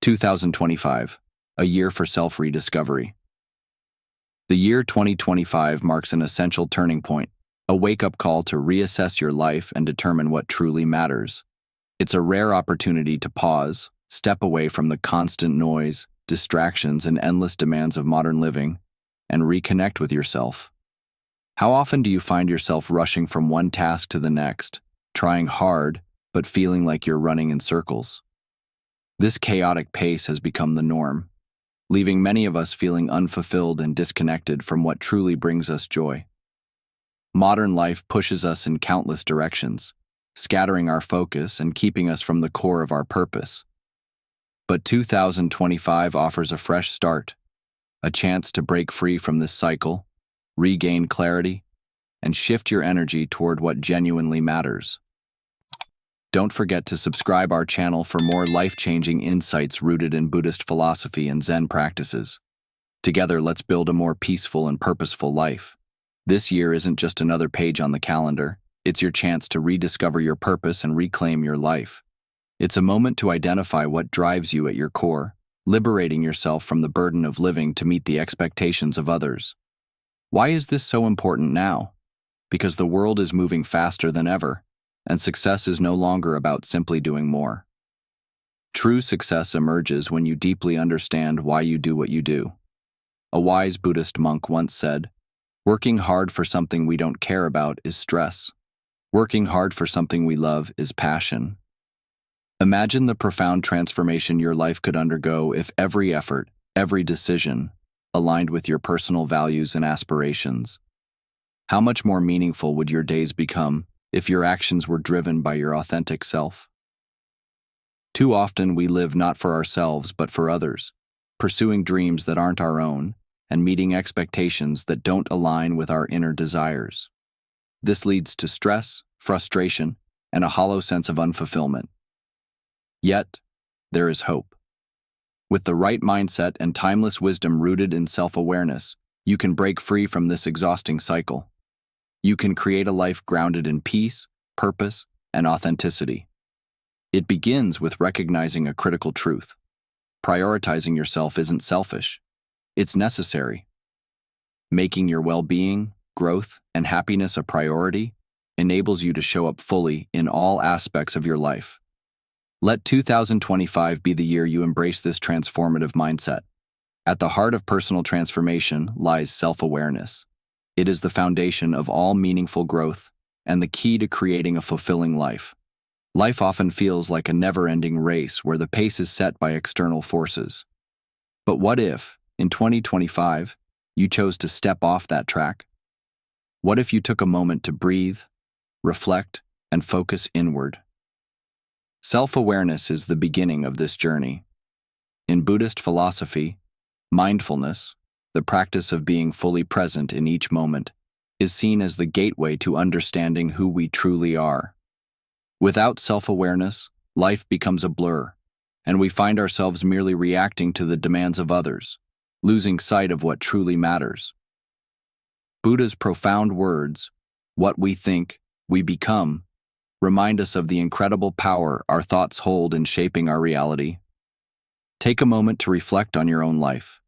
2025, a year for self-rediscovery. The year 2025 marks an essential turning point, a wake-up call to reassess your life and determine what truly matters. It's a rare opportunity to pause, step away from the constant noise, distractions, and endless demands of modern living, and reconnect with yourself. How often do you find yourself rushing from one task to the next, trying hard, but feeling like you're running in circles? This chaotic pace has become the norm, leaving many of us feeling unfulfilled and disconnected from what truly brings us joy. Modern life pushes us in countless directions, scattering our focus and keeping us from the core of our purpose. But 2025 offers a fresh start, a chance to break free from this cycle, regain clarity, and shift your energy toward what genuinely matters. Don't forget to subscribe our channel for more life-changing insights rooted in Buddhist philosophy and Zen practices. Together, let's build a more peaceful and purposeful life. This year isn't just another page on the calendar, it's your chance to rediscover your purpose and reclaim your life. It's a moment to identify what drives you at your core, liberating yourself from the burden of living to meet the expectations of others. Why is this so important now? Because the world is moving faster than ever, and success is no longer about simply doing more. True success emerges when you deeply understand why you do what you do. A wise Buddhist monk once said, "Working hard for something we don't care about is stress. Working hard for something we love is passion." Imagine the profound transformation your life could undergo if every effort, every decision, aligned with your personal values and aspirations. How much more meaningful would your days become if your actions were driven by your authentic self? Too often we live not for ourselves but for others, pursuing dreams that aren't our own and meeting expectations that don't align with our inner desires. This leads to stress, frustration, and a hollow sense of unfulfillment. Yet, there is hope. With the right mindset and timeless wisdom rooted in self-awareness, you can break free from this exhausting cycle. You can create a life grounded in peace, purpose, and authenticity. It begins with recognizing a critical truth. Prioritizing yourself isn't selfish. It's necessary. Making your well-being, growth, and happiness a priority enables you to show up fully in all aspects of your life. Let 2025 be the year you embrace this transformative mindset. At the heart of personal transformation lies self-awareness. It is the foundation of all meaningful growth and the key to creating a fulfilling life. Life often feels like a never-ending race where the pace is set by external forces. But what if, in 2025, you chose to step off that track? What if you took a moment to breathe, reflect, and focus inward? Self-awareness is the beginning of this journey. In Buddhist philosophy, mindfulness, the practice of being fully present in each moment, is seen as the gateway to understanding who we truly are. Without self-awareness, life becomes a blur, and we find ourselves merely reacting to the demands of others, losing sight of what truly matters. Buddha's profound words, "What we think, we become," remind us of the incredible power our thoughts hold in shaping our reality. Take a moment to reflect on your own life.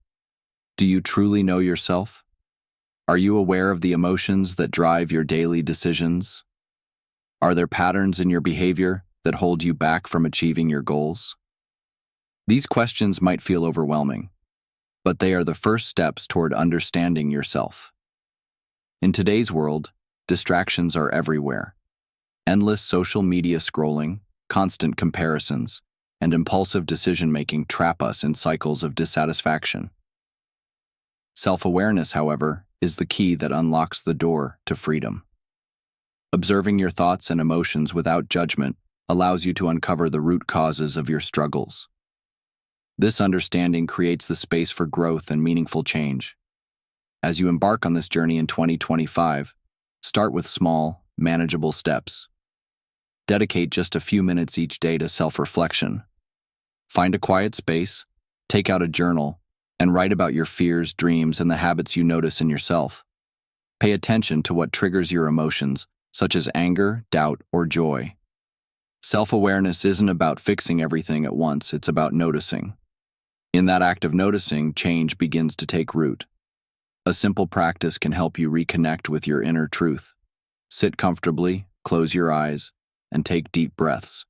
Do you truly know yourself? Are you aware of the emotions that drive your daily decisions? Are there patterns in your behavior that hold you back from achieving your goals? These questions might feel overwhelming, but they are the first steps toward understanding yourself. In today's world, distractions are everywhere. Endless social media scrolling, constant comparisons, and impulsive decision-making trap us in cycles of dissatisfaction. Self-awareness, however, is the key that unlocks the door to freedom. Observing your thoughts and emotions without judgment allows you to uncover the root causes of your struggles. This understanding creates the space for growth and meaningful change. As you embark on this journey in 2025, start with small, manageable steps. Dedicate just a few minutes each day to self-reflection. Find a quiet space, take out a journal, and write about your fears, dreams, and the habits you notice in yourself. Pay attention to what triggers your emotions, such as anger, doubt, or joy. Self-awareness isn't about fixing everything at once, it's about noticing. In that act of noticing, change begins to take root. A simple practice can help you reconnect with your inner truth. Sit comfortably, close your eyes, and take deep breaths.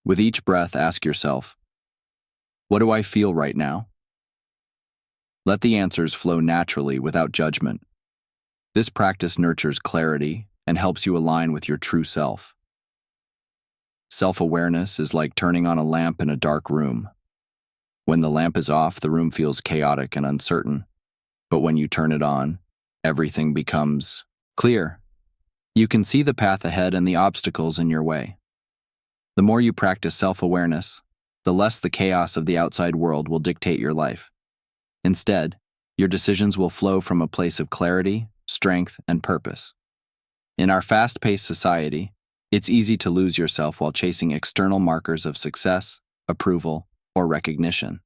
With each breath, ask yourself, what do I feel right now? Let the answers flow naturally without judgment. This practice nurtures clarity and helps you align with your true self. Self-awareness is like turning on a lamp in a dark room. When the lamp is off, the room feels chaotic and uncertain. But when you turn it on, everything becomes clear. You can see the path ahead and the obstacles in your way. The more you practice self-awareness, the less the chaos of the outside world will dictate your life. Instead, your decisions will flow from a place of clarity, strength, and purpose. In our fast-paced society, it's easy to lose yourself while chasing external markers of success, approval, or recognition.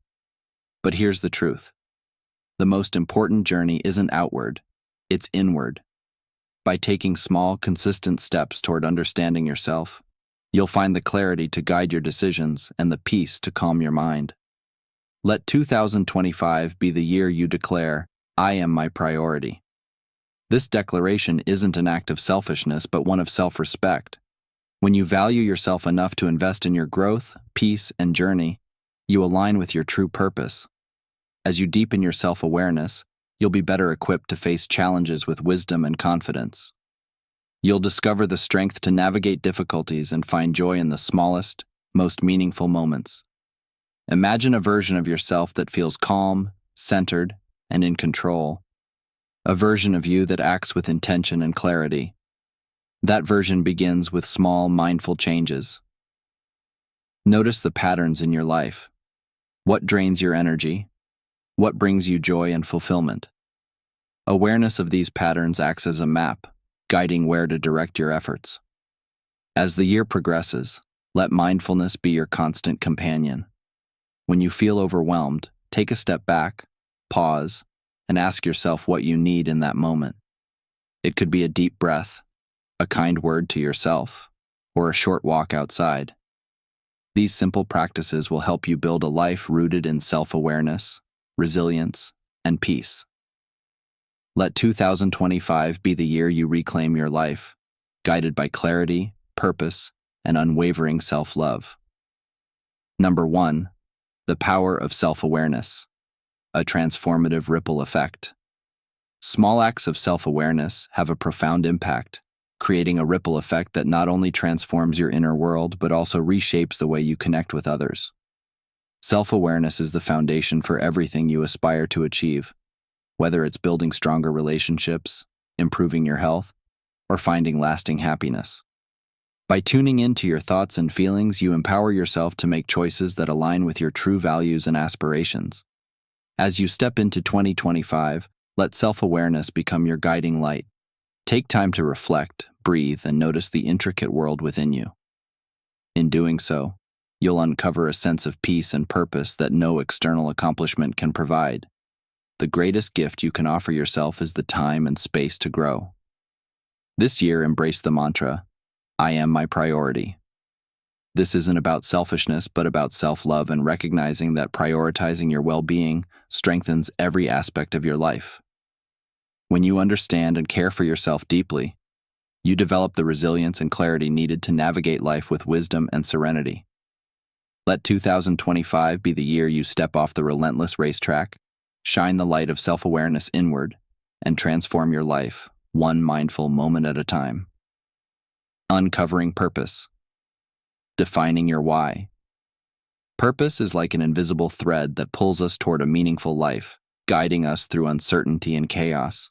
But here's the truth. The most important journey isn't outward, it's inward. By taking small, consistent steps toward understanding yourself, you'll find the clarity to guide your decisions and the peace to calm your mind. Let 2025 be the year you declare, I am my priority. This declaration isn't an act of selfishness, but one of self-respect. When you value yourself enough to invest in your growth, peace, and journey, you align with your true purpose. As you deepen your self-awareness, you'll be better equipped to face challenges with wisdom and confidence. You'll discover the strength to navigate difficulties and find joy in the smallest, most meaningful moments. Imagine a version of yourself that feels calm, centered, and in control. A version of you that acts with intention and clarity. That version begins with small, mindful changes. Notice the patterns in your life. What drains your energy? What brings you joy and fulfillment? Awareness of these patterns acts as a map, guiding where to direct your efforts. As the year progresses, let mindfulness be your constant companion. When you feel overwhelmed, take a step back, pause, and ask yourself what you need in that moment. It could be a deep breath, a kind word to yourself, or a short walk outside. These simple practices will help you build a life rooted in self-awareness, resilience, and peace. Let 2025 be the year you reclaim your life, guided by clarity, purpose, and unwavering self-love. Number 1. The power of self-awareness, a transformative ripple effect. Small acts of self-awareness have a profound impact, creating a ripple effect that not only transforms your inner world but also reshapes the way you connect with others. Self-awareness is the foundation for everything you aspire to achieve, whether it's building stronger relationships, improving your health, or finding lasting happiness. By tuning into your thoughts and feelings, you empower yourself to make choices that align with your true values and aspirations. As you step into 2025, let self-awareness become your guiding light. Take time to reflect, breathe, and notice the intricate world within you. In doing so, you'll uncover a sense of peace and purpose that no external accomplishment can provide. The greatest gift you can offer yourself is the time and space to grow. This year, embrace the mantra, I am my priority. This isn't about selfishness, but about self-love and recognizing that prioritizing your well-being strengthens every aspect of your life. When you understand and care for yourself deeply, you develop the resilience and clarity needed to navigate life with wisdom and serenity. Let 2025 be the year you step off the relentless racetrack, shine the light of self-awareness inward, and transform your life, one mindful moment at a time. Uncovering purpose. Defining your why. Purpose is like an invisible thread that pulls us toward a meaningful life, guiding us through uncertainty and chaos.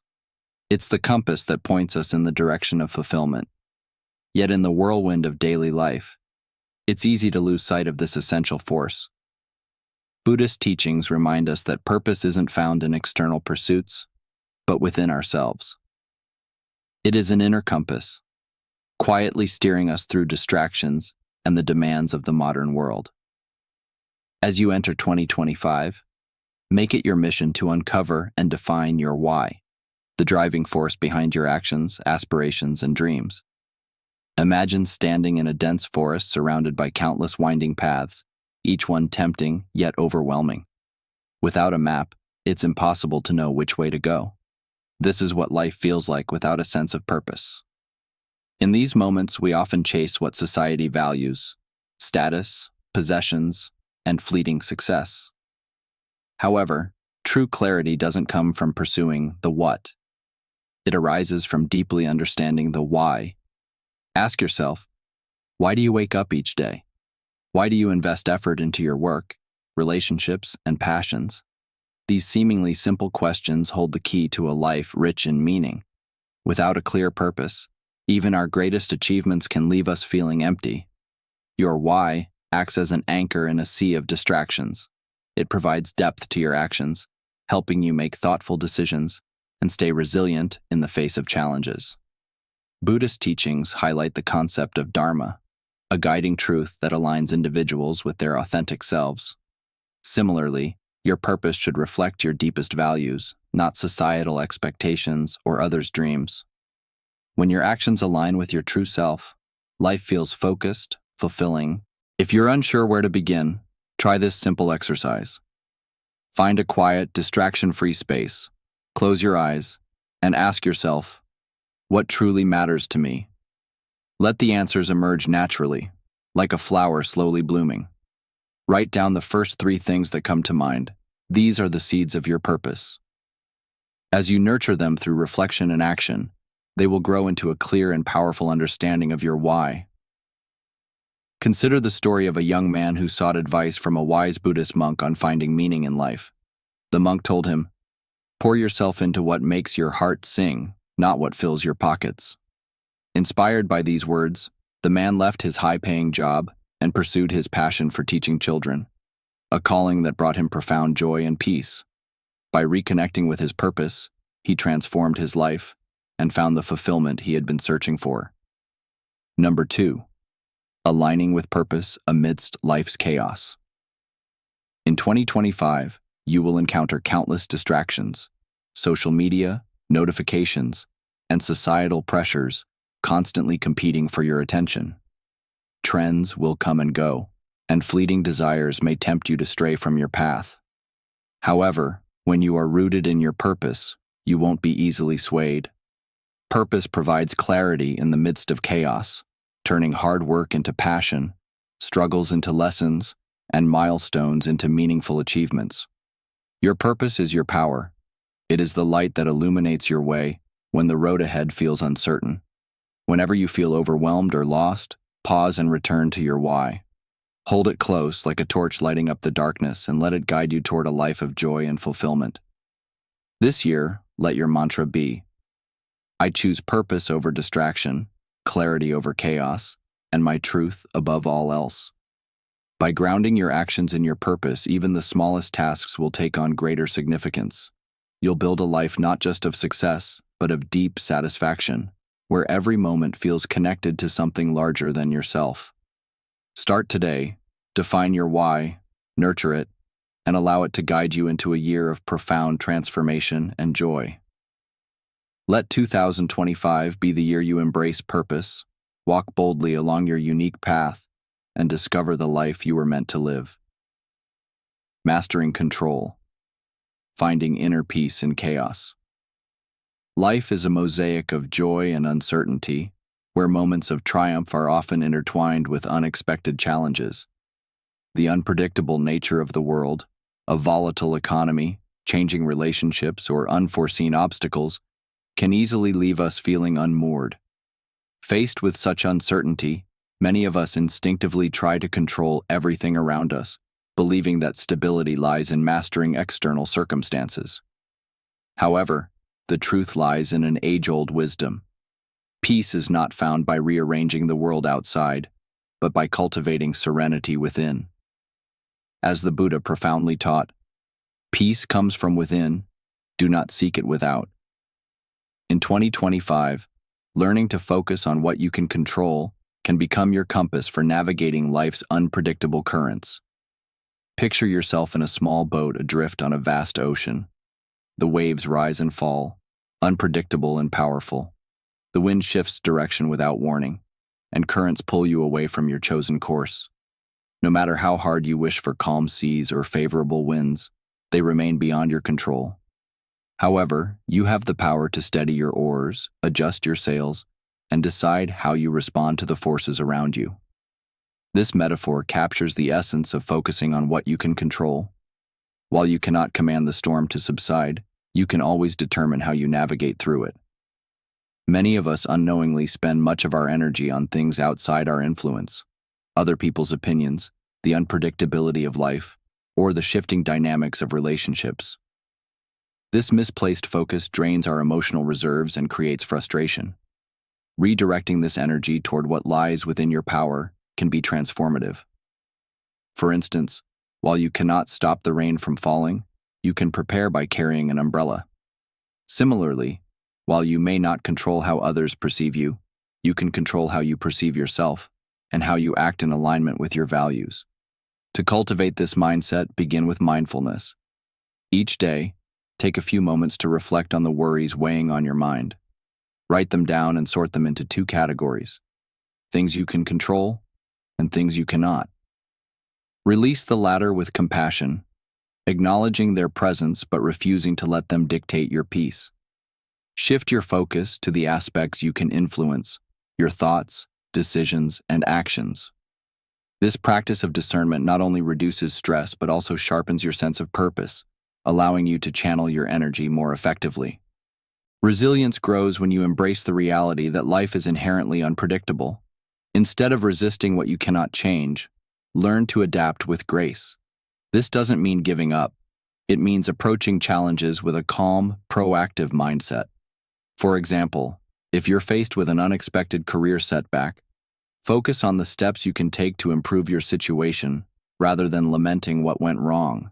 It's the compass that points us in the direction of fulfillment. Yet in the whirlwind of daily life, it's easy to lose sight of this essential force. Buddhist teachings remind us that purpose isn't found in external pursuits, but within ourselves. It is an inner compass, quietly steering us through distractions and the demands of the modern world. As you enter 2025, make it your mission to uncover and define your why, the driving force behind your actions, aspirations, and dreams. Imagine standing in a dense forest surrounded by countless winding paths, each one tempting yet overwhelming. Without a map, it's impossible to know which way to go. This is what life feels like without a sense of purpose. In these moments, we often chase what society values: status, possessions, and fleeting success. However, true clarity doesn't come from pursuing the what. It arises from deeply understanding the why. Ask yourself, why do you wake up each day? Why do you invest effort into your work, relationships, and passions? These seemingly simple questions hold the key to a life rich in meaning. Without a clear purpose, even our greatest achievements can leave us feeling empty. Your why acts as an anchor in a sea of distractions. It provides depth to your actions, helping you make thoughtful decisions and stay resilient in the face of challenges. Buddhist teachings highlight the concept of dharma, a guiding truth that aligns individuals with their authentic selves. Similarly, your purpose should reflect your deepest values, not societal expectations or others' dreams. When your actions align with your true self, life feels focused, fulfilling. If you're unsure where to begin, try this simple exercise. Find a quiet, distraction-free space, close your eyes, and ask yourself, what truly matters to me? Let the answers emerge naturally, like a flower slowly blooming. Write down the first 3 things that come to mind. These are the seeds of your purpose. As you nurture them through reflection and action, they will grow into a clear and powerful understanding of your why. Consider the story of a young man who sought advice from a wise Buddhist monk on finding meaning in life. The monk told him, "Pour yourself into what makes your heart sing, not what fills your pockets." Inspired by these words, the man left his high-paying job and pursued his passion for teaching children, a calling that brought him profound joy and peace. By reconnecting with his purpose, he transformed his life and found the fulfillment he had been searching for. Number 2. Aligning with purpose amidst life's chaos. In 2025, you will encounter countless distractions: social media, notifications, and societal pressures constantly competing for your attention. Trends will come and go, and fleeting desires may tempt you to stray from your path. However, when you are rooted in your purpose, you won't be easily swayed. Purpose provides clarity in the midst of chaos, turning hard work into passion, struggles into lessons, and milestones into meaningful achievements. Your purpose is your power. It is the light that illuminates your way when the road ahead feels uncertain. Whenever you feel overwhelmed or lost, pause and return to your why. Hold it close like a torch lighting up the darkness and let it guide you toward a life of joy and fulfillment. This year, let your mantra be, I choose purpose over distraction, clarity over chaos, and my truth above all else. By grounding your actions in your purpose, even the smallest tasks will take on greater significance. You'll build a life not just of success, but of deep satisfaction, where every moment feels connected to something larger than yourself. Start today, define your why, nurture it, and allow it to guide you into a year of profound transformation and joy. Let 2025 be the year you embrace purpose, walk boldly along your unique path, and discover the life you were meant to live. Mastering control, finding inner peace in chaos. Life is a mosaic of joy and uncertainty, where moments of triumph are often intertwined with unexpected challenges. The unpredictable nature of the world, a volatile economy, changing relationships, or unforeseen obstacles can easily leave us feeling unmoored. Faced with such uncertainty, many of us instinctively try to control everything around us, believing that stability lies in mastering external circumstances. However, the truth lies in an age-old wisdom. Peace is not found by rearranging the world outside, but by cultivating serenity within. As the Buddha profoundly taught, peace comes from within, do not seek it without. In 2025, learning to focus on what you can control can become your compass for navigating life's unpredictable currents. Picture yourself in a small boat adrift on a vast ocean. The waves rise and fall, unpredictable and powerful. The wind shifts direction without warning, and currents pull you away from your chosen course. No matter how hard you wish for calm seas or favorable winds, they remain beyond your control. However, you have the power to steady your oars, adjust your sails, and decide how you respond to the forces around you. This metaphor captures the essence of focusing on what you can control. While you cannot command the storm to subside, you can always determine how you navigate through it. Many of us unknowingly spend much of our energy on things outside our influence: other people's opinions, the unpredictability of life, or the shifting dynamics of relationships. This misplaced focus drains our emotional reserves and creates frustration. Redirecting this energy toward what lies within your power can be transformative. For instance, while you cannot stop the rain from falling, you can prepare by carrying an umbrella. Similarly, while you may not control how others perceive you, you can control how you perceive yourself and how you act in alignment with your values. To cultivate this mindset, begin with mindfulness. Each day, take a few moments to reflect on the worries weighing on your mind. Write them down and sort them into two categories: things you can control and things you cannot. Release the latter with compassion, acknowledging their presence but refusing to let them dictate your peace. Shift your focus to the aspects you can influence: your thoughts, decisions, and actions. This practice of discernment not only reduces stress but also sharpens your sense of purpose, allowing you to channel your energy more effectively. Resilience grows when you embrace the reality that life is inherently unpredictable. Instead of resisting what you cannot change, learn to adapt with grace. This doesn't mean giving up. It means approaching challenges with a calm, proactive mindset. For example, if you're faced with an unexpected career setback, focus on the steps you can take to improve your situation rather than lamenting what went wrong.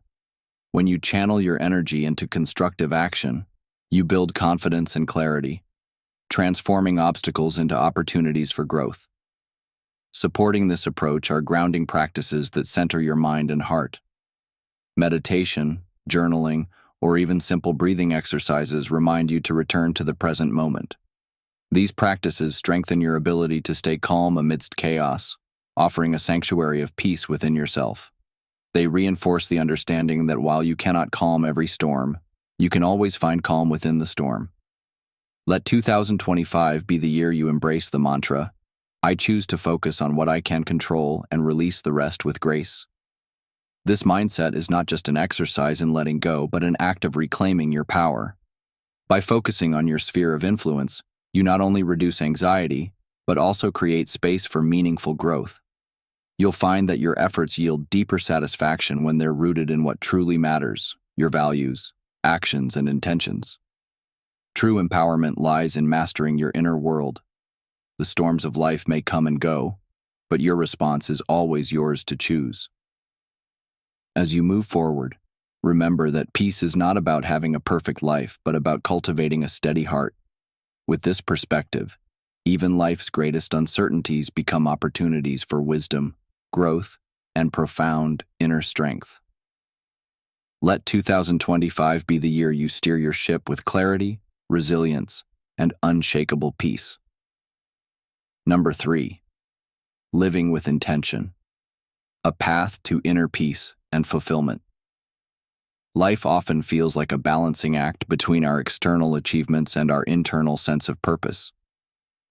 When you channel your energy into constructive action, you build confidence and clarity, transforming obstacles into opportunities for growth. Supporting this approach are grounding practices that center your mind and heart. Meditation, journaling, or even simple breathing exercises remind you to return to the present moment. These practices strengthen your ability to stay calm amidst chaos, offering a sanctuary of peace within yourself. They reinforce the understanding that while you cannot calm every storm, you can always find calm within the storm. Let 2025 be the year you embrace the mantra, "I choose to focus on what I can control and release the rest with grace." This mindset is not just an exercise in letting go, but an act of reclaiming your power. By focusing on your sphere of influence, you not only reduce anxiety, but also create space for meaningful growth. You'll find that your efforts yield deeper satisfaction when they're rooted in what truly matters: your values, actions, and intentions. True empowerment lies in mastering your inner world. The storms of life may come and go, but your response is always yours to choose. As you move forward, remember that peace is not about having a perfect life, but about cultivating a steady heart. With this perspective, even life's greatest uncertainties become opportunities for wisdom, growth, and profound inner strength. Let 2025 be the year you steer your ship with clarity, resilience, and unshakable peace. Number 3. Living with intention. A path to inner peace and fulfillment. Life often feels like a balancing act between our external achievements and our internal sense of purpose.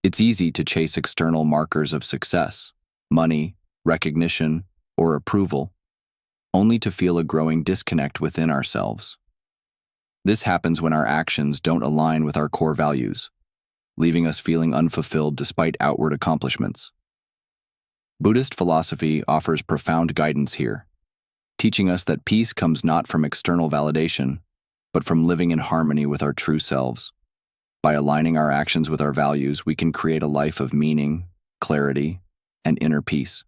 It's easy to chase external markers of success, money, recognition, or approval, only to feel a growing disconnect within ourselves. This happens when our actions don't align with our core values, leaving us feeling unfulfilled despite outward accomplishments. Buddhist philosophy offers profound guidance here, teaching us that peace comes not from external validation, but from living in harmony with our true selves. By aligning our actions with our values, we can create a life of meaning, clarity, and inner peace.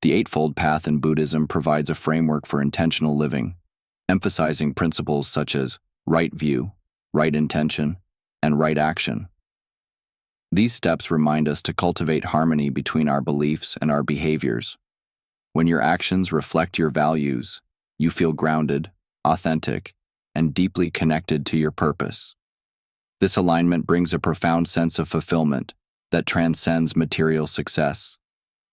The Eightfold Path in Buddhism provides a framework for intentional living, emphasizing principles such as right view, right intention, and right action. These steps remind us to cultivate harmony between our beliefs and our behaviors. When your actions reflect your values, you feel grounded, authentic, and deeply connected to your purpose. This alignment brings a profound sense of fulfillment that transcends material success,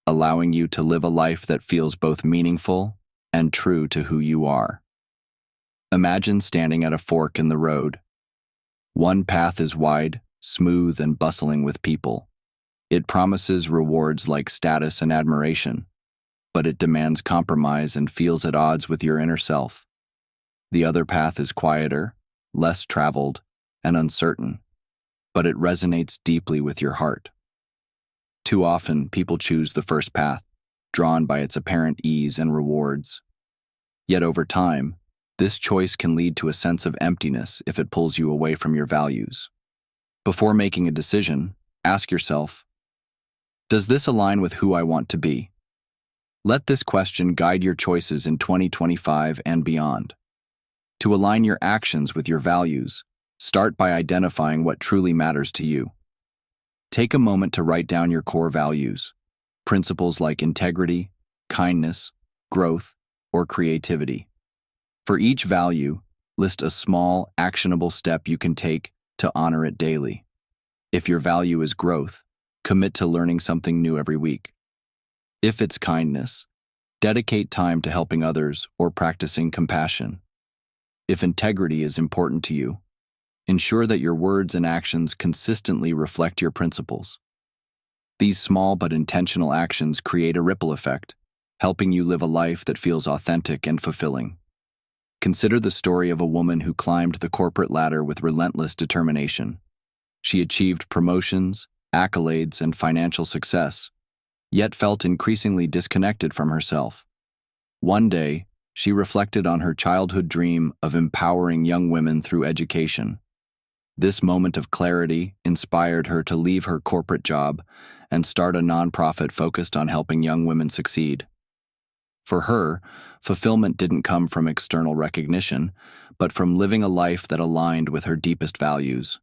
allowing you to live a life that feels both meaningful and true to who you are. Imagine standing at a fork in the road. One path is wide, smooth, and bustling with people. It promises rewards like status and admiration, but it demands compromise and feels at odds with your inner self. The other path is quieter, less traveled, and uncertain, but it resonates deeply with your heart. Too often, people choose the first path, drawn by its apparent ease and rewards. Yet over time, this choice can lead to a sense of emptiness if it pulls you away from your values. Before making a decision, ask yourself, does this align with who I want to be? Let this question guide your choices in 2025 and beyond. To align your actions with your values, start by identifying what truly matters to you. Take a moment to write down your core values, principles like integrity, kindness, growth, or creativity. For each value, list a small, actionable step you can take to honor it daily. If your value is growth, commit to learning something new every week. If it's kindness, dedicate time to helping others or practicing compassion. If integrity is important to you, ensure that your words and actions consistently reflect your principles. These small but intentional actions create a ripple effect, helping you live a life that feels authentic and fulfilling. Consider the story of a woman who climbed the corporate ladder with relentless determination. She achieved promotions, accolades, and financial success, yet felt increasingly disconnected from herself. One day, she reflected on her childhood dream of empowering young women through education. This moment of clarity inspired her to leave her corporate job and start a nonprofit focused on helping young women succeed. For her, fulfillment didn't come from external recognition, but from living a life that aligned with her deepest values.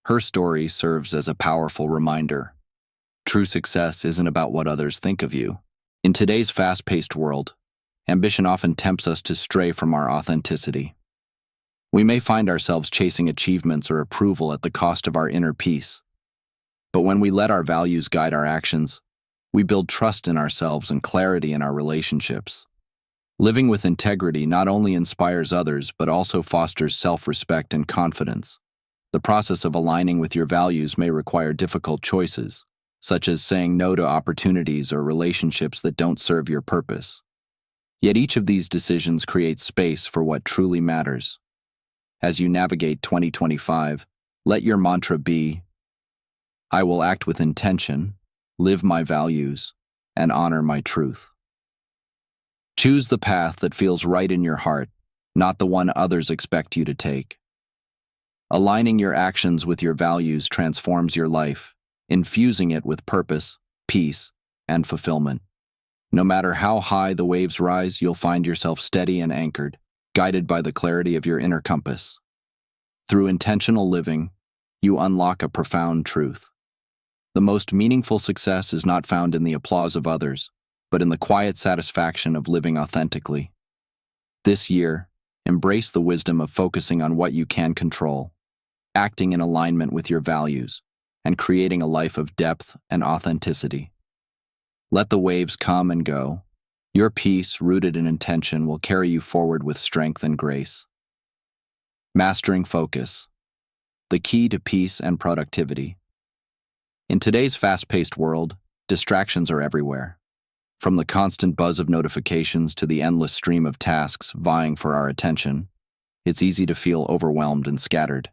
Her story serves as a powerful reminder. True success isn't about what others think of you. In today's fast-paced world, ambition often tempts us to stray from our authenticity. We may find ourselves chasing achievements or approval at the cost of our inner peace. But when we let our values guide our actions, we build trust in ourselves and clarity in our relationships. Living with integrity not only inspires others but also fosters self-respect and confidence. The process of aligning with your values may require difficult choices, such as saying no to opportunities or relationships that don't serve your purpose. Yet each of these decisions creates space for what truly matters. As you navigate 2025, let your mantra be, I will act with intention, live my values, and honor my truth. Choose the path that feels right in your heart, not the one others expect you to take. Aligning your actions with your values transforms your life, infusing it with purpose, peace, and fulfillment. No matter how high the waves rise, you'll find yourself steady and anchored, guided by the clarity of your inner compass. Through intentional living, you unlock a profound truth. The most meaningful success is not found in the applause of others, but in the quiet satisfaction of living authentically. This year, embrace the wisdom of focusing on what you can control, acting in alignment with your values, and creating a life of depth and authenticity. Let the waves come and go. Your peace, rooted in intention, will carry you forward with strength and grace. Mastering focus, the key to peace and productivity. In today's fast-paced world, distractions are everywhere. From the constant buzz of notifications to the endless stream of tasks vying for our attention, it's easy to feel overwhelmed and scattered.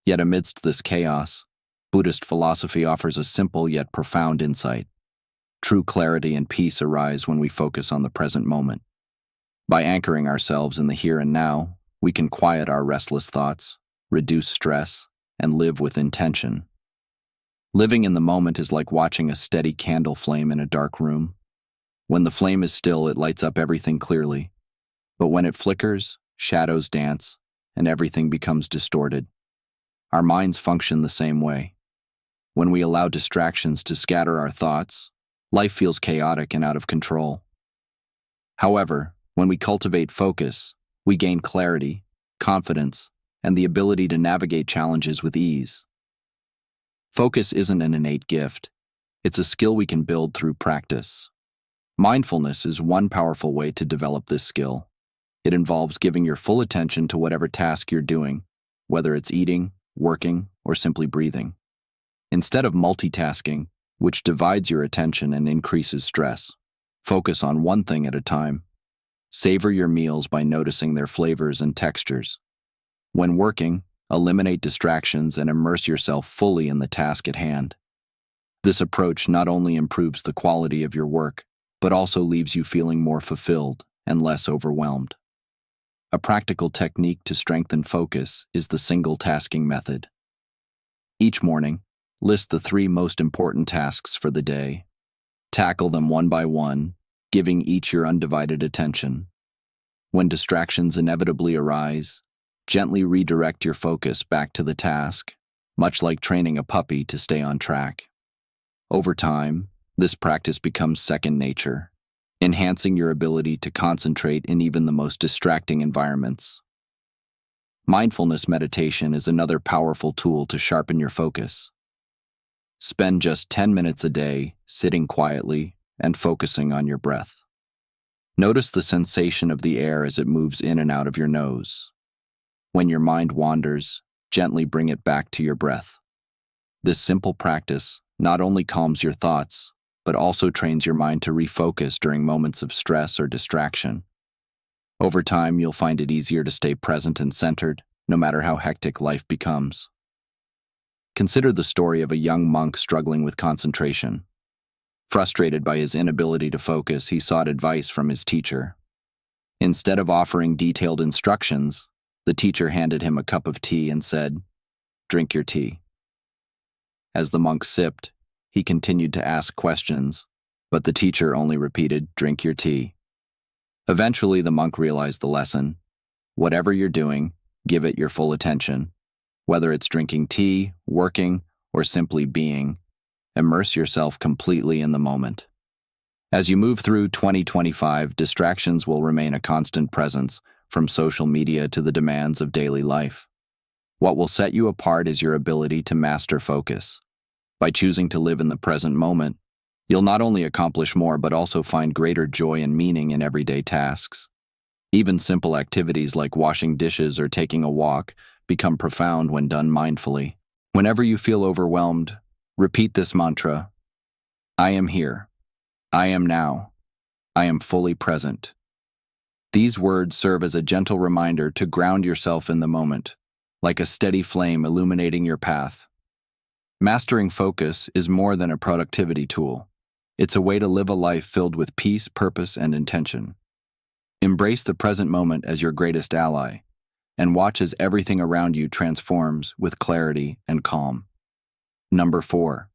Yet amidst this chaos, Buddhist philosophy offers a simple yet profound insight. True clarity and peace arise when we focus on the present moment. By anchoring ourselves in the here and now, we can quiet our restless thoughts, reduce stress, and live with intention. Living in the moment is like watching a steady candle flame in a dark room. When the flame is still, it lights up everything clearly. But when it flickers, shadows dance, and everything becomes distorted. Our minds function the same way. When we allow distractions to scatter our thoughts, life feels chaotic and out of control. However, when we cultivate focus, we gain clarity, confidence, and the ability to navigate challenges with ease. Focus isn't an innate gift. It's a skill we can build through practice. Mindfulness is one powerful way to develop this skill. It involves giving your full attention to whatever task you're doing, whether it's eating, working, or simply breathing. Instead of multitasking, which divides your attention and increases stress, focus on one thing at a time. Savor your meals by noticing their flavors and textures. When working, eliminate distractions and immerse yourself fully in the task at hand. This approach not only improves the quality of your work, but also leaves you feeling more fulfilled and less overwhelmed. A practical technique to strengthen focus is the single tasking method. Each morning, list the 3 most important tasks for the day. Tackle them one by one, giving each your undivided attention. When distractions inevitably arise, gently redirect your focus back to the task, much like training a puppy to stay on track. Over time, this practice becomes second nature, enhancing your ability to concentrate in even the most distracting environments. Mindfulness meditation is another powerful tool to sharpen your focus. Spend just 10 minutes a day sitting quietly and focusing on your breath. Notice the sensation of the air as it moves in and out of your nose. When your mind wanders, gently bring it back to your breath. This simple practice not only calms your thoughts, but also trains your mind to refocus during moments of stress or distraction. Over time, you'll find it easier to stay present and centered, no matter how hectic life becomes. Consider the story of a young monk struggling with concentration. Frustrated by his inability to focus, he sought advice from his teacher. Instead of offering detailed instructions, the teacher handed him a cup of tea and said, "Drink your tea." As the monk sipped, he continued to ask questions, but the teacher only repeated, "Drink your tea." Eventually, the monk realized the lesson. Whatever you're doing, give it your full attention. Whether it's drinking tea, working, or simply being, immerse yourself completely in the moment. As you move through 2025, distractions will remain a constant presence, from social media to the demands of daily life. What will set you apart is your ability to master focus. By choosing to live in the present moment, you'll not only accomplish more but also find greater joy and meaning in everyday tasks. Even simple activities like washing dishes or taking a walk become profound when done mindfully. Whenever you feel overwhelmed, repeat this mantra: I am here. I am now. I am fully present. These words serve as a gentle reminder to ground yourself in the moment, like a steady flame illuminating your path. Mastering focus is more than a productivity tool. It's a way to live a life filled with peace, purpose, and intention. Embrace the present moment as your greatest ally, and watch as everything around you transforms with clarity and calm. Number 4.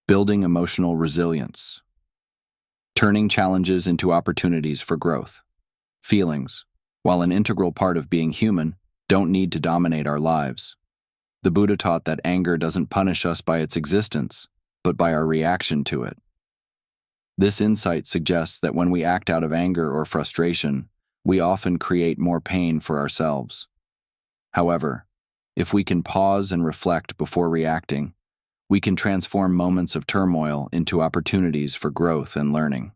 Building emotional resilience. Turning challenges into opportunities for growth. Feelings, while an integral part of being human, don't need to dominate our lives. The Buddha taught that anger doesn't punish us by its existence, but by our reaction to it. This insight suggests that when we act out of anger or frustration, we often create more pain for ourselves. However, if we can pause and reflect before reacting, we can transform moments of turmoil into opportunities for growth and learning.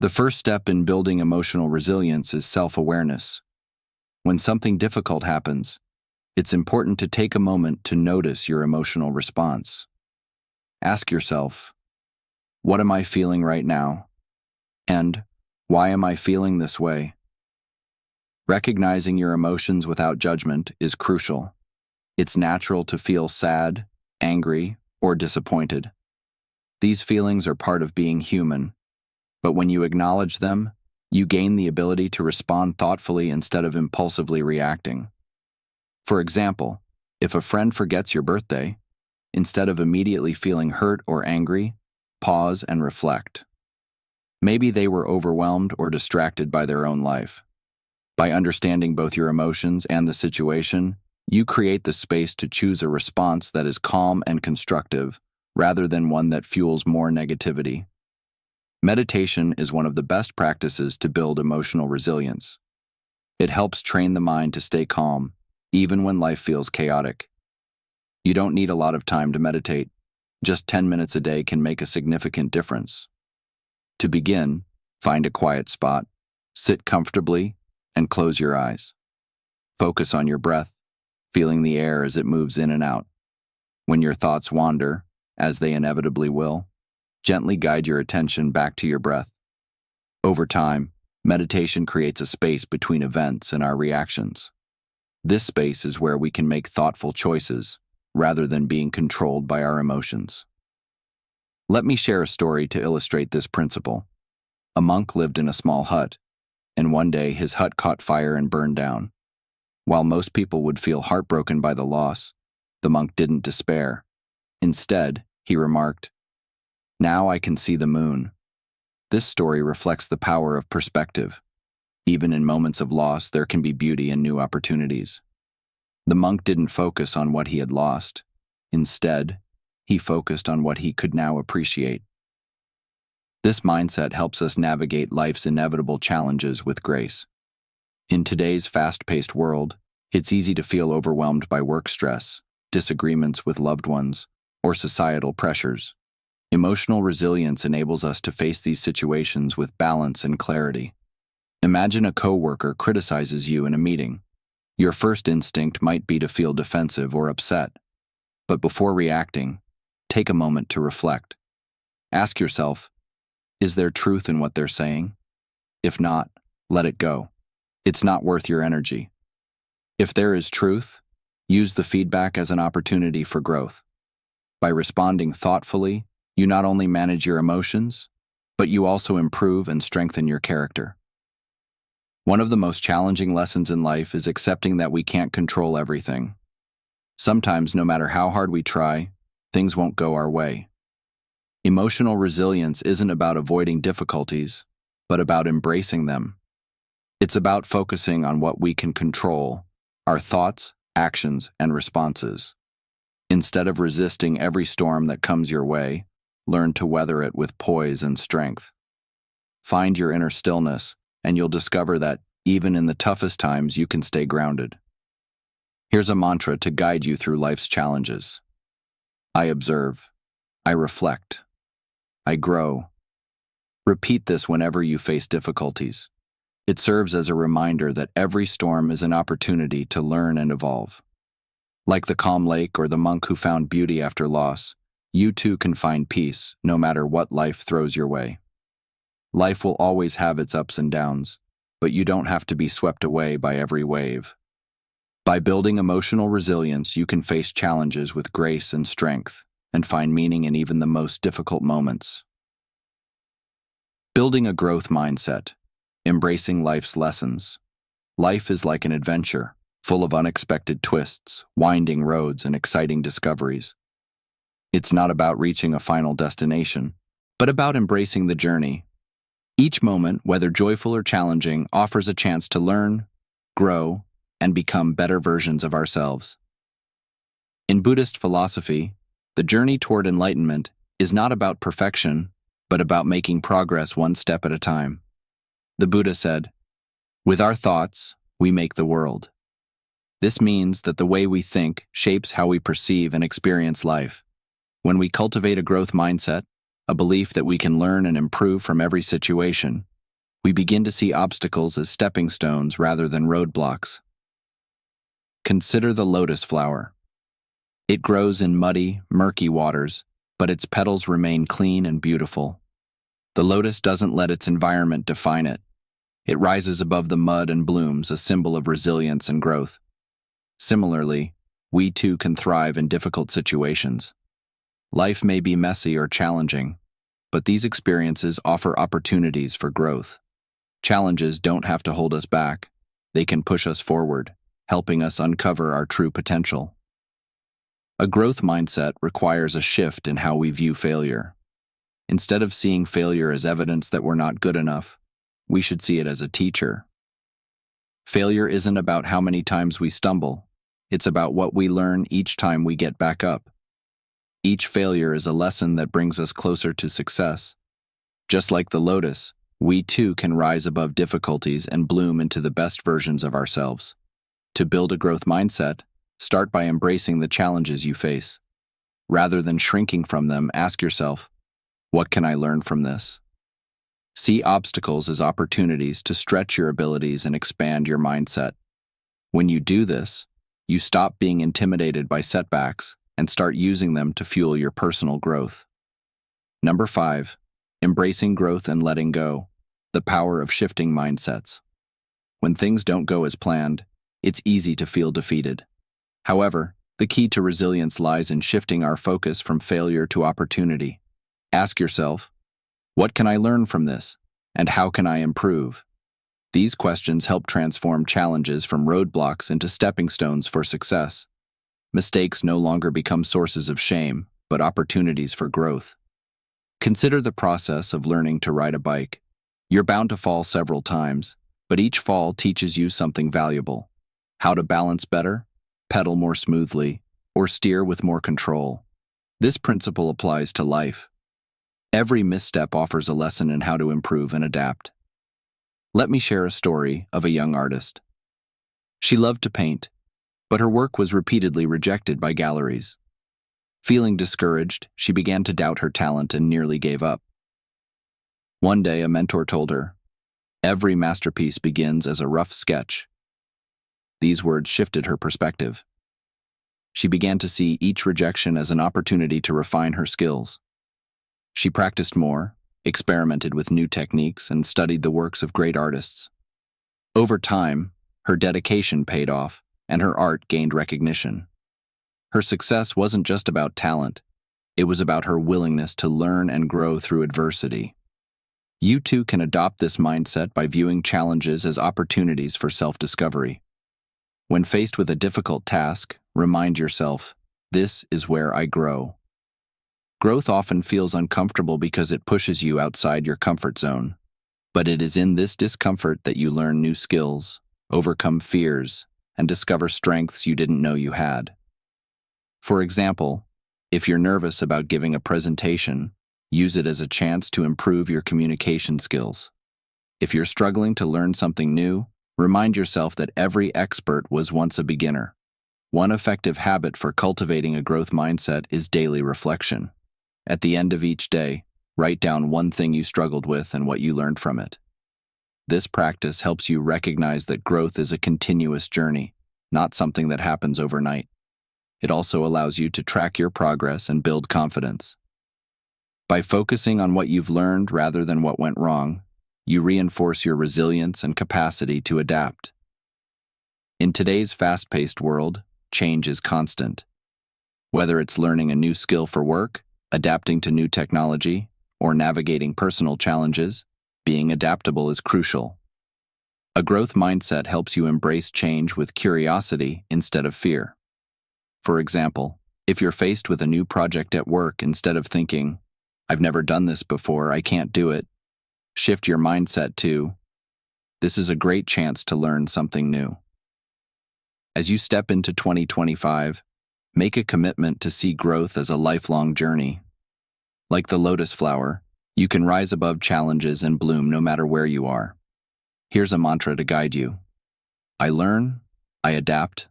The first step in building emotional resilience is self-awareness. When something difficult happens, it's important to take a moment to notice your emotional response. Ask yourself, what am I feeling right now? And why am I feeling this way? Recognizing your emotions without judgment is crucial. It's natural to feel sad, angry, or disappointed. These feelings are part of being human, but when you acknowledge them, you gain the ability to respond thoughtfully instead of impulsively reacting. For example, if a friend forgets your birthday, instead of immediately feeling hurt or angry, pause and reflect. Maybe they were overwhelmed or distracted by their own life. By understanding both your emotions and the situation, you create the space to choose a response that is calm and constructive, rather than one that fuels more negativity. Meditation is one of the best practices to build emotional resilience. It helps train the mind to stay calm, even when life feels chaotic. You don't need a lot of time to meditate. Just 10 minutes a day can make a significant difference. To begin, find a quiet spot, sit comfortably, and close your eyes. Focus on your breath, feeling the air as it moves in and out. When your thoughts wander, as they inevitably will, gently guide your attention back to your breath. Over time, meditation creates a space between events and our reactions. This space is where we can make thoughtful choices, rather than being controlled by our emotions. Let me share a story to illustrate this principle. A monk lived in a small hut, and one day his hut caught fire and burned down. While most people would feel heartbroken by the loss, the monk didn't despair. Instead, he remarked, "Now I can see the moon." This story reflects the power of perspective. Even in moments of loss, there can be beauty and new opportunities. The monk didn't focus on what he had lost. Instead, he focused on what he could now appreciate. This mindset helps us navigate life's inevitable challenges with grace. In today's fast-paced world, it's easy to feel overwhelmed by work stress, disagreements with loved ones, or societal pressures. Emotional resilience enables us to face these situations with balance and clarity. Imagine a coworker criticizes you in a meeting. Your first instinct might be to feel defensive or upset. But before reacting, take a moment to reflect. Ask yourself, is there truth in what they're saying? If not, let it go. It's not worth your energy. If there is truth, use the feedback as an opportunity for growth. By responding thoughtfully, you not only manage your emotions, but you also improve and strengthen your character. One of the most challenging lessons in life is accepting that we can't control everything. Sometimes, no matter how hard we try, things won't go our way. Emotional resilience isn't about avoiding difficulties, but about embracing them. It's about focusing on what we can control, our thoughts, actions, and responses. Instead of resisting every storm that comes your way, learn to weather it with poise and strength. Find your inner stillness, and you'll discover that, even in the toughest times, you can stay grounded. Here's a mantra to guide you through life's challenges. I observe. I reflect. I grow. Repeat this whenever you face difficulties. It serves as a reminder that every storm is an opportunity to learn and evolve. Like the calm lake or the monk who found beauty after loss, you too can find peace no matter what life throws your way. Life will always have its ups and downs, but you don't have to be swept away by every wave. By building emotional resilience, you can face challenges with grace and strength, and find meaning in even the most difficult moments. Building a growth mindset, embracing life's lessons. Life is like an adventure, full of unexpected twists, winding roads, and exciting discoveries. It's not about reaching a final destination, but about embracing the journey. Each moment, whether joyful or challenging, offers a chance to learn, grow, and become better versions of ourselves. In Buddhist philosophy, the journey toward enlightenment is not about perfection, but about making progress one step at a time. The Buddha said, "With our thoughts, we make the world." This means that the way we think shapes how we perceive and experience life. When we cultivate a growth mindset, a belief that we can learn and improve from every situation, we begin to see obstacles as stepping stones rather than roadblocks. Consider the lotus flower. It grows in muddy, murky waters, but its petals remain clean and beautiful. The lotus doesn't let its environment define it. It rises above the mud and blooms, a symbol of resilience and growth. Similarly, we too can thrive in difficult situations. Life may be messy or challenging, but these experiences offer opportunities for growth. Challenges don't have to hold us back. They can push us forward, helping us uncover our true potential. A growth mindset requires a shift in how we view failure. Instead of seeing failure as evidence that we're not good enough, we should see it as a teacher. Failure isn't about how many times we stumble. It's about what we learn each time we get back up. Each failure is a lesson that brings us closer to success. Just like the lotus, we too can rise above difficulties and bloom into the best versions of ourselves. To build a growth mindset, Start by embracing the challenges you face. Rather than shrinking from them, ask yourself, what can I learn from this? See obstacles as opportunities to stretch your abilities and expand your mindset. When you do this, you stop being intimidated by setbacks and start using them to fuel your personal growth. Number 5, embracing growth and letting go. The power of shifting mindsets. When things don't go as planned, it's easy to feel defeated. However, the key to resilience lies in shifting our focus from failure to opportunity. Ask yourself, what can I learn from this, and how can I improve? These questions help transform challenges from roadblocks into stepping stones for success. Mistakes no longer become sources of shame, but opportunities for growth. Consider the process of learning to ride a bike. You're bound to fall several times, but each fall teaches you something valuable. How to balance better, pedal more smoothly, or steer with more control. This principle applies to life. Every misstep offers a lesson in how to improve and adapt. Let me share a story of a young artist. She loved to paint, but her work was repeatedly rejected by galleries. Feeling discouraged, she began to doubt her talent and nearly gave up. One day, a mentor told her, "Every masterpiece begins as a rough sketch." These words shifted her perspective. She began to see each rejection as an opportunity to refine her skills. She practiced more, experimented with new techniques, and studied the works of great artists. Over time, her dedication paid off, and her art gained recognition. Her success wasn't just about talent, it was about her willingness to learn and grow through adversity. You too can adopt this mindset by viewing challenges as opportunities for self-discovery. When faced with a difficult task, remind yourself, this is where I grow. Growth often feels uncomfortable because it pushes you outside your comfort zone. But it is in this discomfort that you learn new skills, overcome fears, and discover strengths you didn't know you had. For example, if you're nervous about giving a presentation, use it as a chance to improve your communication skills. If you're struggling to learn something new, remind yourself that every expert was once a beginner. One effective habit for cultivating a growth mindset is daily reflection. At the end of each day, write down one thing you struggled with and what you learned from it. This practice helps you recognize that growth is a continuous journey, not something that happens overnight. It also allows you to track your progress and build confidence. By focusing on what you've learned rather than what went wrong, you reinforce your resilience and capacity to adapt. In today's fast-paced world, change is constant. Whether it's learning a new skill for work, adapting to new technology, or navigating personal challenges, being adaptable is crucial. A growth mindset helps you embrace change with curiosity instead of fear. For example, if you're faced with a new project at work, instead of thinking, "I've never done this before, I can't do it," shift your mindset to, "This is a great chance to learn something new." As you step into 2025, make a commitment to see growth as a lifelong journey. Like the lotus flower, you can rise above challenges and bloom no matter where you are. Here's a mantra to guide you. I learn, I adapt,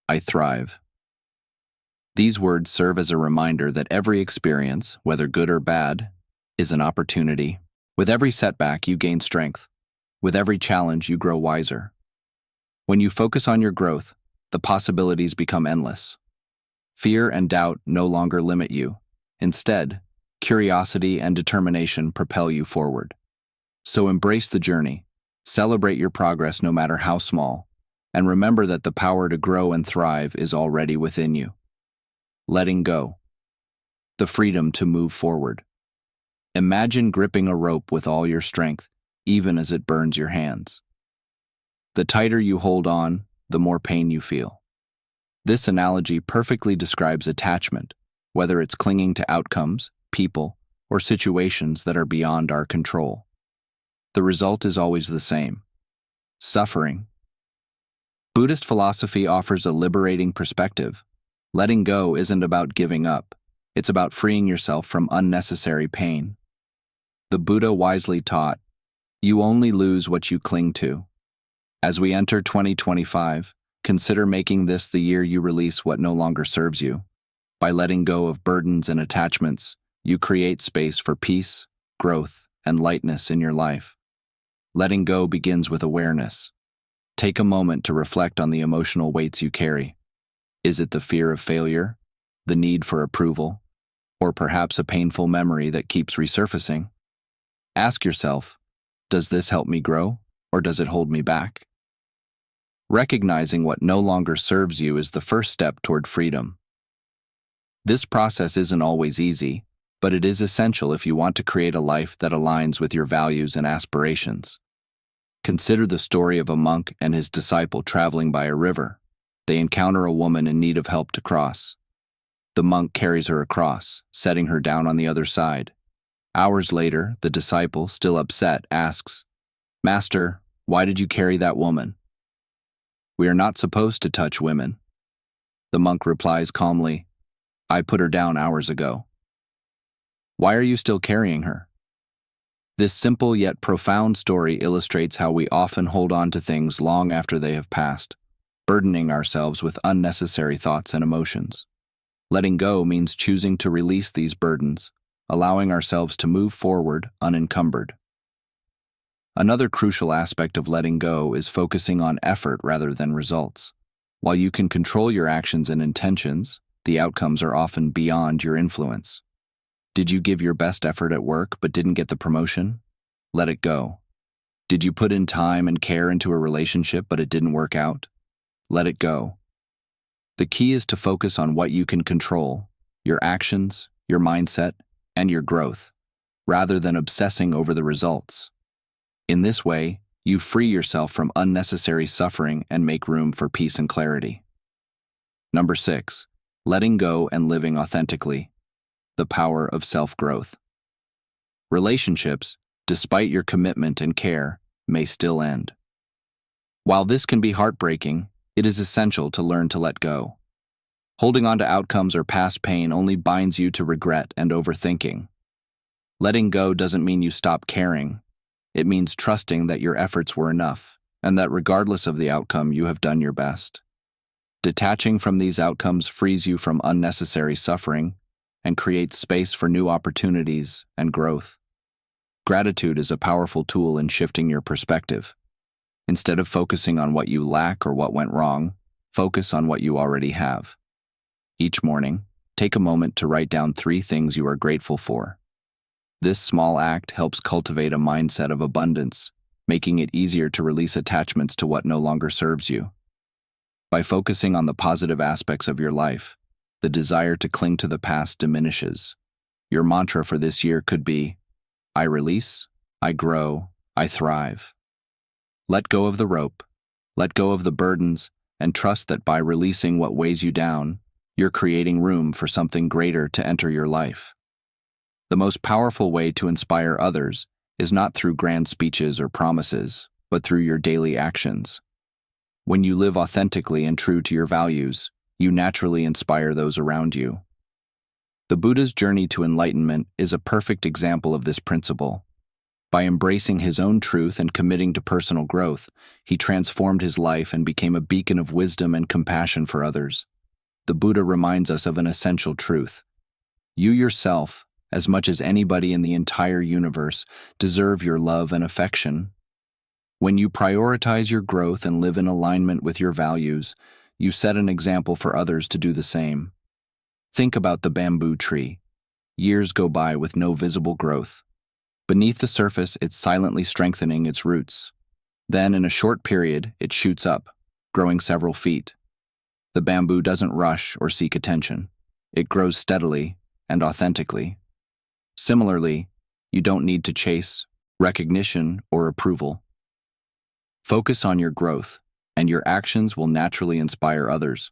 I thrive. These words serve as a reminder that every experience, whether good or bad, is an opportunity. With every setback, you gain strength. With every challenge, you grow wiser. When you focus on your growth, the possibilities become endless. Fear and doubt no longer limit you. Instead, curiosity and determination propel you forward. So embrace the journey, celebrate your progress no matter how small, and remember that the power to grow and thrive is already within you. Letting go. The freedom to move forward. Imagine gripping a rope with all your strength, even as it burns your hands. The tighter you hold on, the more pain you feel. This analogy perfectly describes attachment, whether it's clinging to outcomes, people, or situations that are beyond our control. The result is always the same: suffering. Buddhist philosophy offers a liberating perspective. Letting go isn't about giving up, it's about freeing yourself from unnecessary pain. The Buddha wisely taught, "You only lose what you cling to." As we enter 2025, Consider making this the year you release what no longer serves you. By letting go of burdens and attachments, you create space for peace, growth, and lightness in your life. Letting go begins with awareness. Take a moment to reflect on the emotional weights you carry. Is it the fear of failure, the need for approval, or perhaps a painful memory that keeps resurfacing? Ask yourself, does this help me grow, or does it hold me back? Recognizing what no longer serves you is the first step toward freedom. This process isn't always easy, but it is essential if you want to create a life that aligns with your values and aspirations. Consider the story of a monk and his disciple traveling by a river. They encounter a woman in need of help to cross. The monk carries her across, setting her down on the other side. Hours later, the disciple, still upset, asks, "Master, why did you carry that woman?" "We are not supposed to touch women." The monk replies calmly, "I put her down hours ago." "Why are you still carrying her?" This simple yet profound story illustrates how we often hold on to things long after they have passed, burdening ourselves with unnecessary thoughts and emotions. Letting go means choosing to release these burdens, allowing ourselves to move forward unencumbered. Another crucial aspect of letting go is focusing on effort rather than results. While you can control your actions and intentions, the outcomes are often beyond your influence. Did you give your best effort at work but didn't get the promotion? Let it go. Did you put in time and care into a relationship but it didn't work out? Let it go. The key is to focus on what you can control, your actions, your mindset, and your growth, rather than obsessing over the results. In this way, you free yourself from unnecessary suffering and make room for peace and clarity. Number 6. Letting go and living authentically. The power of self-growth. Relationships, despite your commitment and care, may still end. While this can be heartbreaking, it is essential to learn to let go. Holding on to outcomes or past pain only binds you to regret and overthinking. Letting go doesn't mean you stop caring. It means trusting that your efforts were enough, and that regardless of the outcome, you have done your best. Detaching from these outcomes frees you from unnecessary suffering and creates space for new opportunities and growth. Gratitude is a powerful tool in shifting your perspective. Instead of focusing on what you lack or what went wrong, focus on what you already have. Each morning, take a moment to write down 3 things you are grateful for. This small act helps cultivate a mindset of abundance, making it easier to release attachments to what no longer serves you. By focusing on the positive aspects of your life, the desire to cling to the past diminishes. Your mantra for this year could be, I release, I grow, I thrive. Let go of the rope, let go of the burdens, and trust that by releasing what weighs you down, you're creating room for something greater to enter your life. The most powerful way to inspire others is not through grand speeches or promises, but through your daily actions. When you live authentically and true to your values, you naturally inspire those around you. The Buddha's journey to enlightenment is a perfect example of this principle. By embracing his own truth and committing to personal growth, he transformed his life and became a beacon of wisdom and compassion for others. The Buddha reminds us of an essential truth. You yourself, as much as anybody in the entire universe, deserve your love and affection. When you prioritize your growth and live in alignment with your values, you set an example for others to do the same. Think about the bamboo tree. Years go by with no visible growth. Beneath the surface, it's silently strengthening its roots. Then, in a short period, it shoots up, growing several feet. The bamboo doesn't rush or seek attention. It grows steadily and authentically. Similarly, you don't need to chase recognition or approval. Focus on your growth, and your actions will naturally inspire others.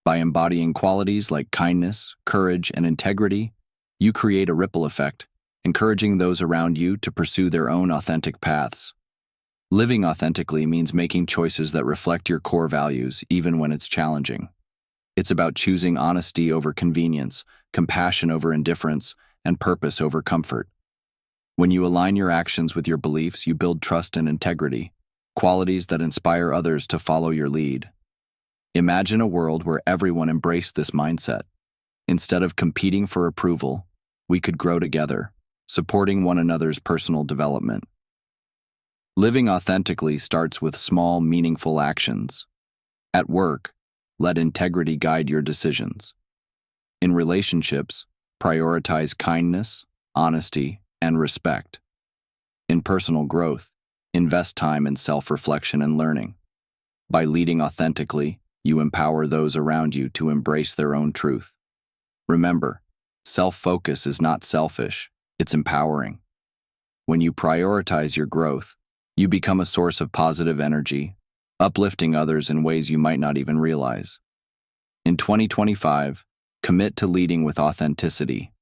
By embodying qualities like kindness, courage, and integrity, you create a ripple effect, encouraging those around you to pursue their own authentic paths. Living authentically means making choices that reflect your core values, even when it's challenging. It's about choosing honesty over convenience, compassion over indifference, and purpose over comfort. When you align your actions with your beliefs, you build trust and integrity, qualities that inspire others to follow your lead. Imagine a world where everyone embraced this mindset. Instead of competing for approval, we could grow together, supporting one another's personal development. Living authentically starts with small, meaningful actions. At work, let integrity guide your decisions. In relationships, prioritize kindness, honesty, and respect. In personal growth, invest time in self-reflection and learning. By leading authentically, you empower those around you to embrace their own truth. Remember, self-focus is not selfish, it's empowering. When you prioritize your growth, you become a source of positive energy, uplifting others in ways you might not even realize. In 2025, commit to leading with authenticity.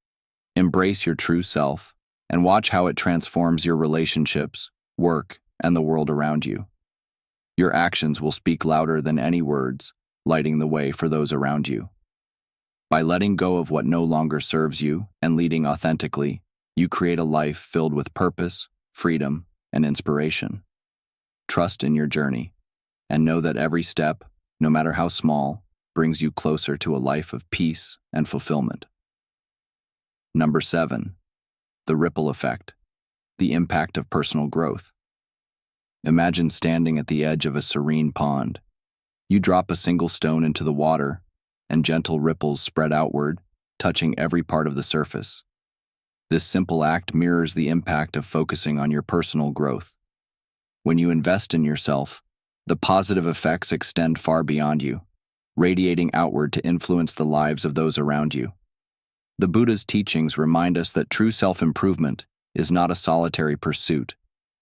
Embrace your true self, and watch how it transforms your relationships, work, and the world around you. Your actions will speak louder than any words, lighting the way for those around you. By letting go of what no longer serves you and leading authentically, you create a life filled with purpose, freedom, and inspiration. Trust in your journey, and know that every step, no matter how small, brings you closer to a life of peace and fulfillment. Number 7. The ripple effect, the impact of personal growth. Imagine standing at the edge of a serene pond. You drop a single stone into the water, and gentle ripples spread outward, touching every part of the surface. This simple act mirrors the impact of focusing on your personal growth. When you invest in yourself, the positive effects extend far beyond you, radiating outward to influence the lives of those around you. The Buddha's teachings remind us that true self-improvement is not a solitary pursuit,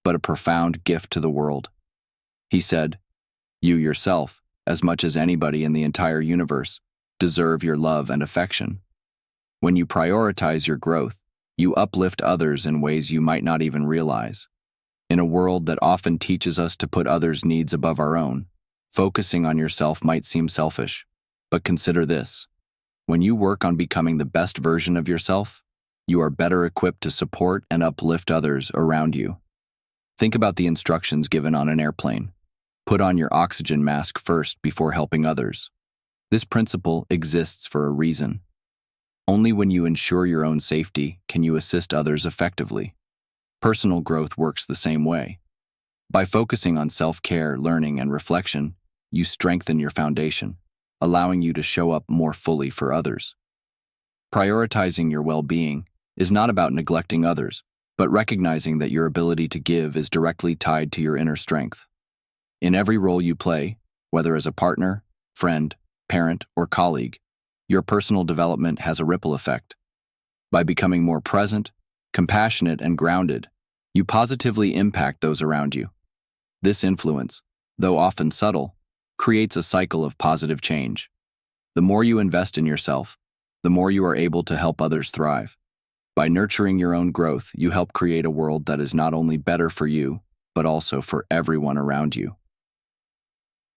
but a profound gift to the world. He said, "You yourself, as much as anybody in the entire universe, deserve your love and affection." When you prioritize your growth, you uplift others in ways you might not even realize. In a world that often teaches us to put others' needs above our own, focusing on yourself might seem selfish. But consider this. When you work on becoming the best version of yourself, you are better equipped to support and uplift others around you. Think about the instructions given on an airplane. Put on your oxygen mask first before helping others. This principle exists for a reason. Only when you ensure your own safety can you assist others effectively. Personal growth works the same way. By focusing on self-care, learning, and reflection, you strengthen your foundation, allowing you to show up more fully for others. Prioritizing your well-being is not about neglecting others, but recognizing that your ability to give is directly tied to your inner strength. In every role you play, whether as a partner, friend, parent, or colleague, your personal development has a ripple effect. By becoming more present, compassionate, and grounded, you positively impact those around you. This influence, though often subtle, creates a cycle of positive change. The more you invest in yourself, the more you are able to help others thrive. By nurturing your own growth, you help create a world that is not only better for you, but also for everyone around you.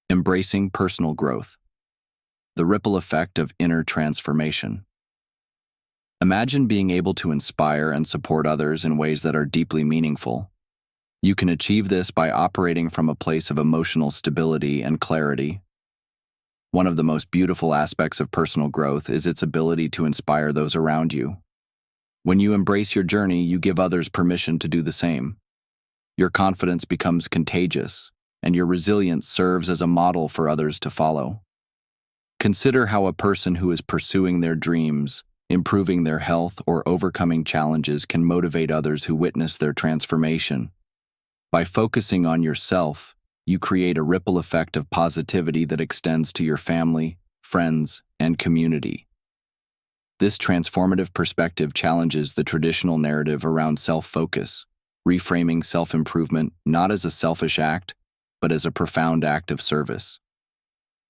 Embracing personal growth. The ripple effect of inner transformation. Imagine being able to inspire and support others in ways that are deeply meaningful. You can achieve this by operating from a place of emotional stability and clarity. One of the most beautiful aspects of personal growth is its ability to inspire those around you. When you embrace your journey, you give others permission to do the same. Your confidence becomes contagious, and your resilience serves as a model for others to follow. Consider how a person who is pursuing their dreams, improving their health, or overcoming challenges can motivate others who witness their transformation. By focusing on yourself, you create a ripple effect of positivity that extends to your family, friends, and community. This transformative perspective challenges the traditional narrative around self-focus, reframing self-improvement not as a selfish act, but as a profound act of service.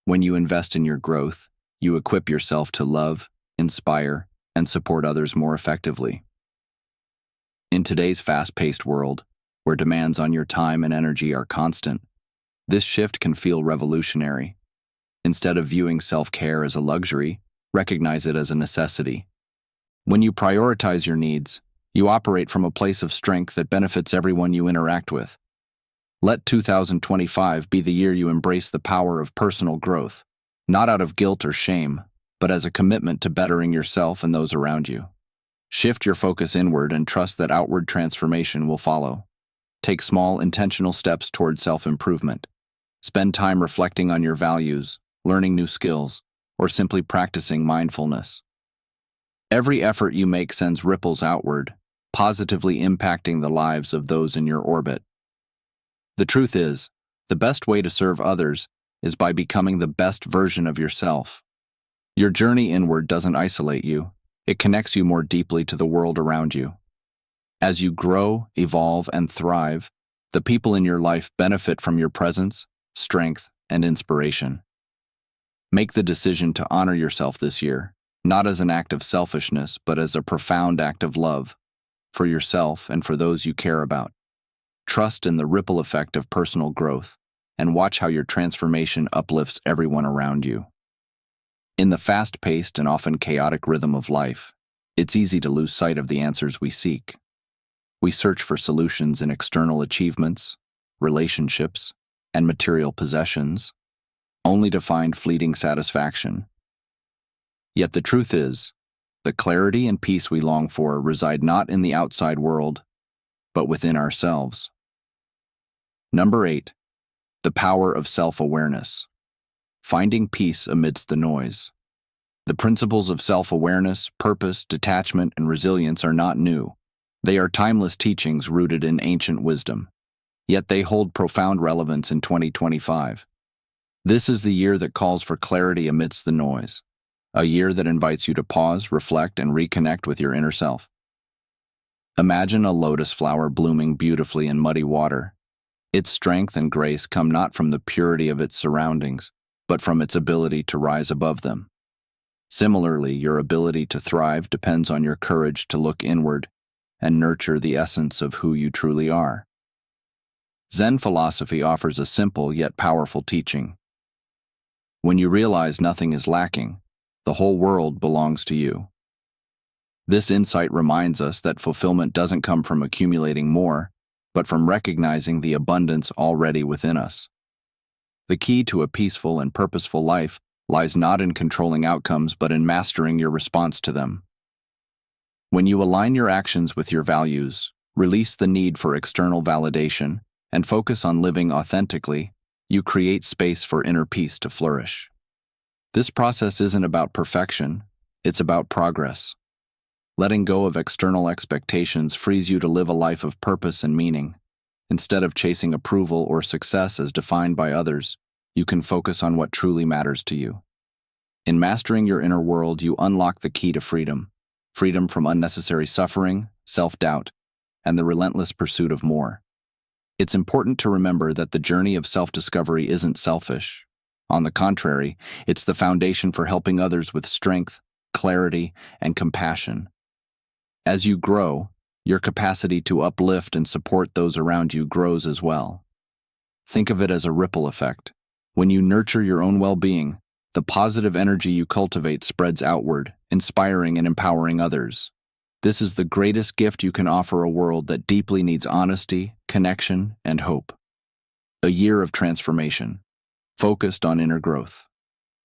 When you invest in your growth, you equip yourself to love, inspire, and support others more effectively. In today's fast-paced world, where demands on your time and energy are constant, this shift can feel revolutionary. Instead of viewing self-care as a luxury, recognize it as a necessity. When you prioritize your needs, you operate from a place of strength that benefits everyone you interact with. Let 2025 be the year you embrace the power of personal growth. not out of guilt or shame, but as a commitment to bettering yourself and those around you. Shift your focus inward and trust that outward transformation will follow. Take small, intentional steps toward self-improvement. Spend time reflecting on your values, learning new skills, or simply practicing mindfulness. Every effort you make sends ripples outward, positively impacting the lives of those in your orbit. The truth is, the best way to serve others is by becoming the best version of yourself. Your journey inward doesn't isolate you, it connects you more deeply to the world around you. As you grow, evolve, and thrive, the people in your life benefit from your presence, strength, and inspiration. Make the decision to honor yourself this year, not as an act of selfishness, but as a profound act of love, for yourself and for those you care about. Trust in the ripple effect of personal growth, and watch how your transformation uplifts everyone around you. In the fast-paced and often chaotic rhythm of life, it's easy to lose sight of the answers we seek. We search for solutions in external achievements, relationships, and material possessions, only to find fleeting satisfaction. Yet the truth is, the clarity and peace we long for reside not in the outside world, but within ourselves. Number 8. The power of self-awareness. Finding peace amidst the noise. The principles of self-awareness, purpose, detachment, and resilience are not new. They are timeless teachings rooted in ancient wisdom. Yet they hold profound relevance in 2025. This is the year that calls for clarity amidst the noise. A year that invites you to pause, reflect, and reconnect with your inner self. Imagine a lotus flower blooming beautifully in muddy water. Its strength and grace come not from the purity of its surroundings, but from its ability to rise above them. Similarly, your ability to thrive depends on your courage to look inward and nurture the essence of who you truly are. Zen philosophy offers a simple yet powerful teaching. When you realize nothing is lacking, the whole world belongs to you. This insight reminds us that fulfillment doesn't come from accumulating more, but from recognizing the abundance already within us. The key to a peaceful and purposeful life lies not in controlling outcomes, but in mastering your response to them. When you align your actions with your values, release the need for external validation, and focus on living authentically, you create space for inner peace to flourish. This process isn't about perfection, it's about progress. Letting go of external expectations frees you to live a life of purpose and meaning. Instead of chasing approval or success as defined by others, you can focus on what truly matters to you. In mastering your inner world, you unlock the key to freedom. Freedom from unnecessary suffering, self-doubt, and the relentless pursuit of more. It's important to remember that the journey of self-discovery isn't selfish. On the contrary, it's the foundation for helping others with strength, clarity, and compassion. As you grow, your capacity to uplift and support those around you grows as well. Think of it as a ripple effect. When you nurture your own well-being, the positive energy you cultivate spreads outward, inspiring and empowering others. This is the greatest gift you can offer a world that deeply needs honesty, connection, and hope. A year of transformation, focused on inner growth.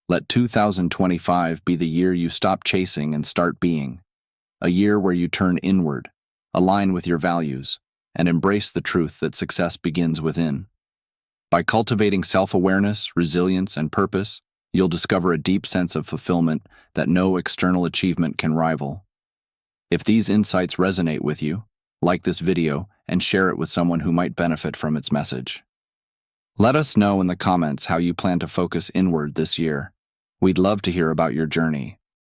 Let 2025 be the year you stop chasing and start being. A year where you turn inward, align with your values, and embrace the truth that success begins within. By cultivating self-awareness, resilience, and purpose, you'll discover a deep sense of fulfillment that no external achievement can rival. If these insights resonate with you, like this video and share it with someone who might benefit from its message. Let us know in the comments how you plan to focus inward this year. We'd love to hear about your journey.